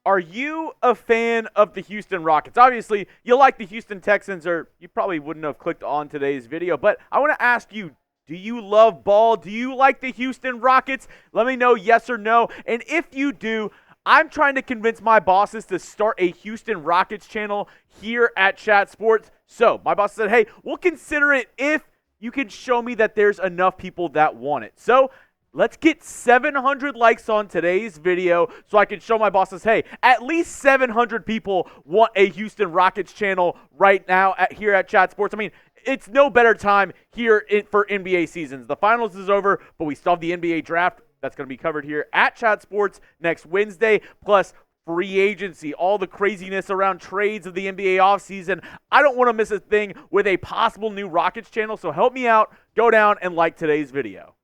Are you a fan of the Houston Rockets? Obviously, you like the Houston Texans, or you probably wouldn't have clicked on today's video, but I want to ask you, do you love ball? Do you like the Houston Rockets? Let me know yes or no. And if you do, I'm trying to convince my bosses to start a Houston Rockets channel here at Chat Sports. So my boss said, hey, we'll consider it if you can show me that there's enough people that want it. So let's get 700 likes on today's video so I can show my bosses, hey, at least 700 people want a Houston Rockets channel right now here at Chat Sports. I mean, it's no better time here for NBA seasons. The finals is over, but we still have the NBA draft. That's going to be covered here at Chat Sports next Wednesday, plus free agency, all the craziness around trades of the NBA offseason. I don't want to miss a thing with a possible new Rockets channel, so help me out. Go down and like today's video.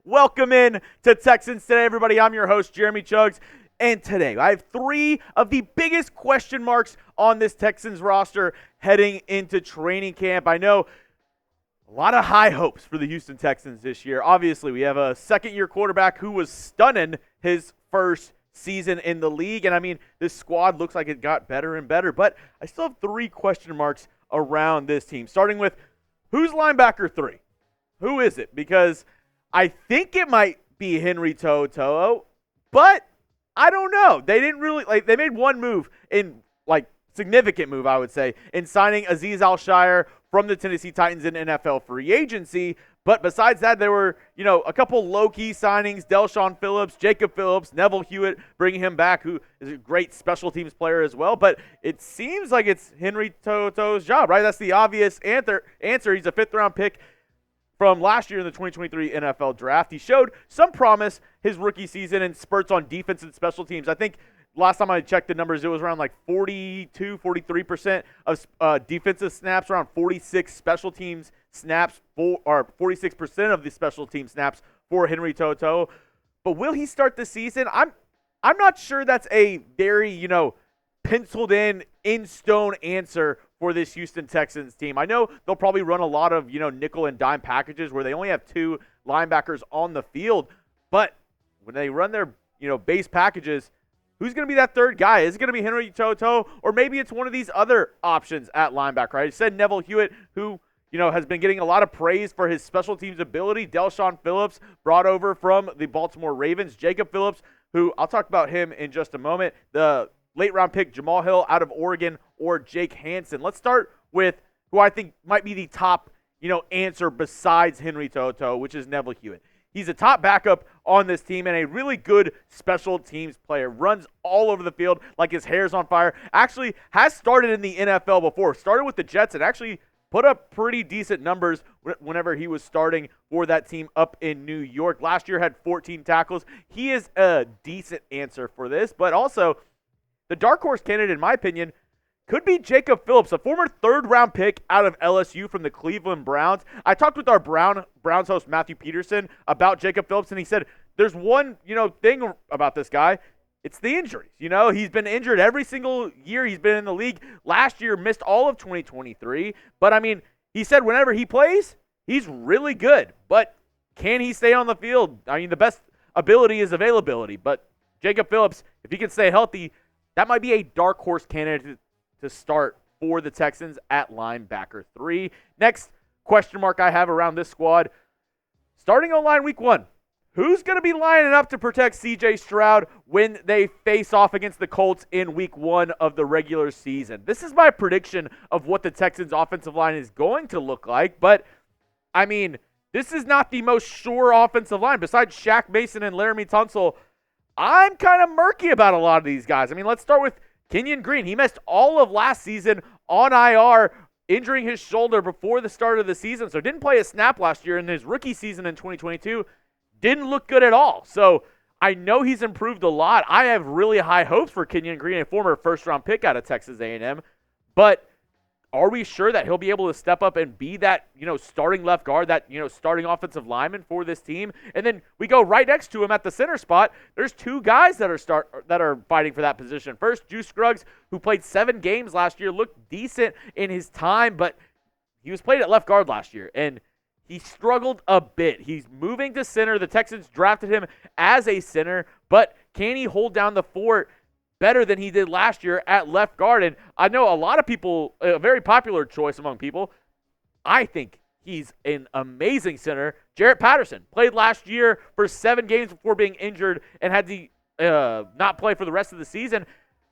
Welcome in to Texans Today, everybody. I'm your host, Jeremy Chuggs. And today, I have three of the biggest question marks on this Texans roster heading into training camp. I know a lot of high hopes for the Houston Texans this year. Obviously, we have a second-year quarterback who was stunning his first season in the league. And, I mean, this squad looks like it got better and better. But I still have three question marks around this team, starting with who's linebacker 3? Who is it? Because I think it might be Henry To'oTo'o, but I don't know. They didn't really, they made one move significant move, I would say, in signing Azeez Al-Shaair from the Tennessee Titans in NFL free agency. But besides that, there were, a couple low-key signings, Del'Shawn Phillips, Jacob Phillips, Neville Hewitt, bringing him back, who is a great special teams player as well. But it seems like it's Henry To'oTo'o's job, right? That's the obvious answer. He's a fifth-round pick from last year in the 2023 NFL Draft. He showed some promise his rookie season in spurts on defense and special teams. I think last time I checked the numbers, it was around 42, 43% of defensive snaps, around 46 special teams snaps, or 46% of the special team snaps for Henry To'oTo'o. But will he start the season? I'm not sure that's a very, penciled in stone answer for this Houston Texans team. I know they'll probably run a lot of, nickel and dime packages where they only have two linebackers on the field. But when they run their, base packages, who's going to be that third guy? Is it going to be Henry To'oTo'o, or maybe it's one of these other options at linebacker? I said Neville Hewitt, who, has been getting a lot of praise for his special teams ability. Del'Shawn Phillips, brought over from the Baltimore Ravens. Jacob Phillips, who I'll talk about him in just a moment. The late-round pick, Jamal Hill out of Oregon, or Jake Hansen. Let's start with who I think might be the top, answer besides Henry To'oTo'o, which is Neville Hewitt. He's a top backup on this team and a really good special teams player. Runs all over the field like his hair's on fire. Actually has started in the NFL before. Started with the Jets and actually put up pretty decent numbers whenever he was starting for that team up in New York. Last year had 14 tackles. He is a decent answer for this, but also the dark horse candidate, in my opinion, could be Jacob Phillips, a former third-round pick out of LSU from the Cleveland Browns. I talked with our Browns host, Matthew Peterson, about Jacob Phillips, and he said there's one, thing about this guy. It's the injuries. He's been injured every single year he's been in the league. Last year, missed all of 2023. But, he said whenever he plays, he's really good. But can he stay on the field? The best ability is availability. But Jacob Phillips, if he can stay healthy, that might be a dark horse candidate to start for the Texans at linebacker 3. Next question mark I have around this squad, starting on line week 1. Who's going to be lining up to protect C.J. Stroud when they face off against the Colts in week 1 of the regular season? This is my prediction of what the Texans offensive line is going to look like, but, this is not the most sure offensive line. Besides Shaq Mason and Laramie Tunsil, I'm kind of murky about a lot of these guys. Let's start with Kenyon Green. He missed all of last season on IR, injuring his shoulder before the start of the season, so didn't play a snap last year. In his rookie season in 2022, didn't look good at all. So I know he's improved a lot. I have really high hopes for Kenyon Green, a former first-round pick out of Texas A&M. But are we sure that he'll be able to step up and be that, starting left guard, that, starting offensive lineman for this team? And then we go right next to him at the center spot. There's two guys that are fighting for that position. First, Scruggs, who played 7 games last year, looked decent in his time, but he was played at left guard last year, and he struggled a bit. He's moving to center. The Texans drafted him as a center, but can he hold down the fort better than he did last year at left guard? And I know a lot of people, a very popular choice among people, I think he's an amazing center. Jarrett Patterson played last year for 7 games before being injured and had to not play for the rest of the season.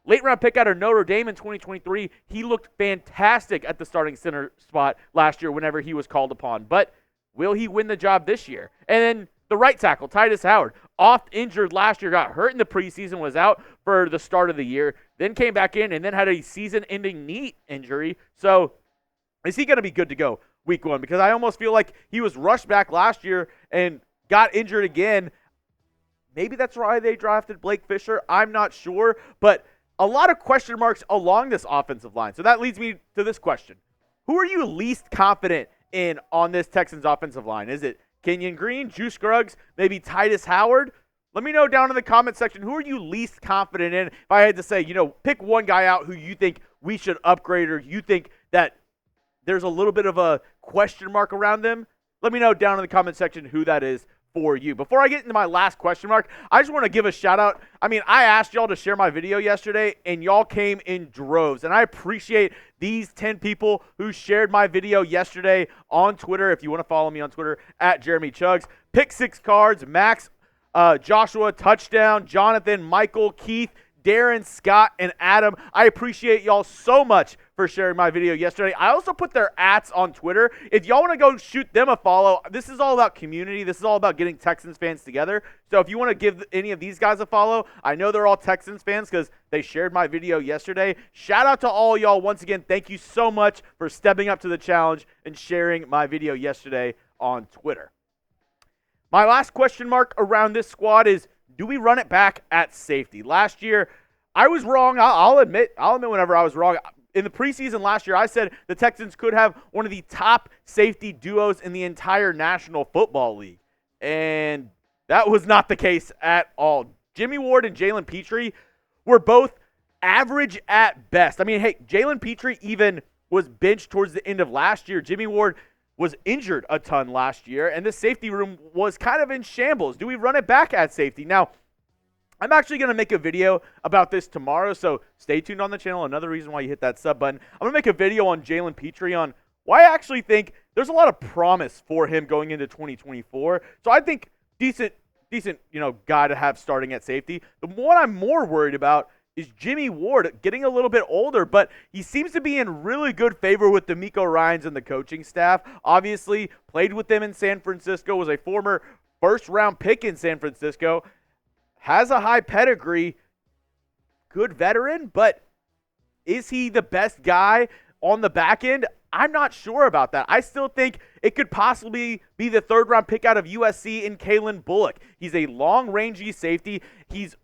Late round pick out of Notre Dame in 2023. He looked fantastic at the starting center spot last year whenever he was called upon. But will he win the job this year? And then the right tackle, Tytus Howard, oft injured last year, got hurt in the preseason, was out for the start of the year, then came back in and then had a season-ending knee injury. So is he going to be good to go week 1? Because I almost feel like he was rushed back last year and got injured again. Maybe that's why they drafted Blake Fisher. I'm not sure. But a lot of question marks along this offensive line. So that leads me to this question. Who are you least confident in on this Texans offensive line? Is it Kenyon Green, Juice Scruggs, maybe Tytus Howard? Let me know down in the comment section, who are you least confident in? If I had to say, pick one guy out who you think we should upgrade or you think that there's a little bit of a question mark around them, let me know down in the comment section who that is for you. Before I get into my last question mark, I just want to give a shout out. I asked y'all to share my video yesterday, and y'all came in droves. And I appreciate these 10 people who shared my video yesterday on Twitter. If you want to follow me on Twitter, at Jeremy Chuggs. Pick 6 cards, Max, Joshua, Touchdown, Jonathan, Michael, Keith, Darren, Scott, and Adam. I appreciate y'all so much for sharing my video yesterday. I also put their ats on Twitter. If y'all want to go shoot them a follow, this is all about community. This is all about getting Texans fans together. So if you want to give any of these guys a follow, I know they're all Texans fans because they shared my video yesterday. Shout out to all y'all. Once again, thank you so much for stepping up to the challenge and sharing my video yesterday on Twitter. My last question mark around this squad is, do we run it back at safety? Last year, I was wrong. I'll admit whenever I was wrong. In the preseason last year, I said the Texans could have one of the top safety duos in the entire National Football League. And that was not the case at all. Jimmie Ward and Jalen Petrie were both average at best. Jalen Petrie even was benched towards the end of last year. Jimmie Ward was injured a ton last year, and the safety room was kind of in shambles. Do we run it back at safety? Now, I'm actually going to make a video about this tomorrow, so stay tuned on the channel. Another reason why you hit that sub button. I'm going to make a video on Jalen Petrie on why I actually think there's a lot of promise for him going into 2024. So I think decent, guy to have starting at safety. The one I'm more worried about is Jimmie Ward, getting a little bit older, but he seems to be in really good favor with DeMeco Ryans and the coaching staff. Obviously, played with them in San Francisco, was a former first-round pick in San Francisco, has a high pedigree, good veteran, but is he the best guy on the back end? I'm not sure about that. I still think it could possibly be the 3rd-round pick out of USC in Kalen Bullock. He's a long-rangey safety. He's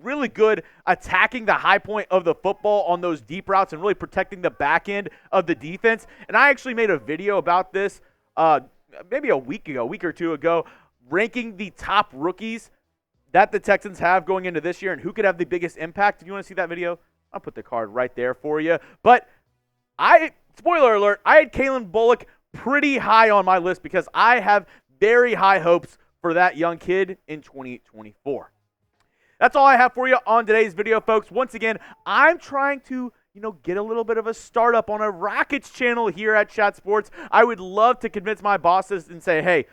really good attacking the high point of the football on those deep routes and really protecting the back end of the defense. And I actually made a video about this maybe a week or two ago, ranking the top rookies that the Texans have going into this year and who could have the biggest impact. If you want to see that video, I'll put the card right there for you. But spoiler alert, I had Kalen Bullock pretty high on my list because I have very high hopes for that young kid in 2024. That's all I have for you on today's video, folks. Once again, I'm trying to, get a little bit of a startup on a Rockets channel here at Chat Sports. I would love to convince my bosses and say, hey,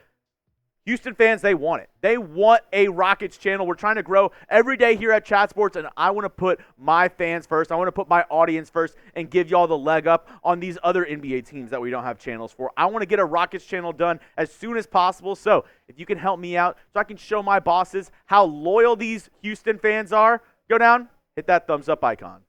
Houston fans, they want it. They want a Rockets channel. We're trying to grow every day here at Chat Sports, and I want to put my fans first. I want to put my audience first and give y'all the leg up on these other NBA teams that we don't have channels for. I want to get a Rockets channel done as soon as possible. So if you can help me out so I can show my bosses how loyal these Houston fans are, go down, hit that thumbs up icon.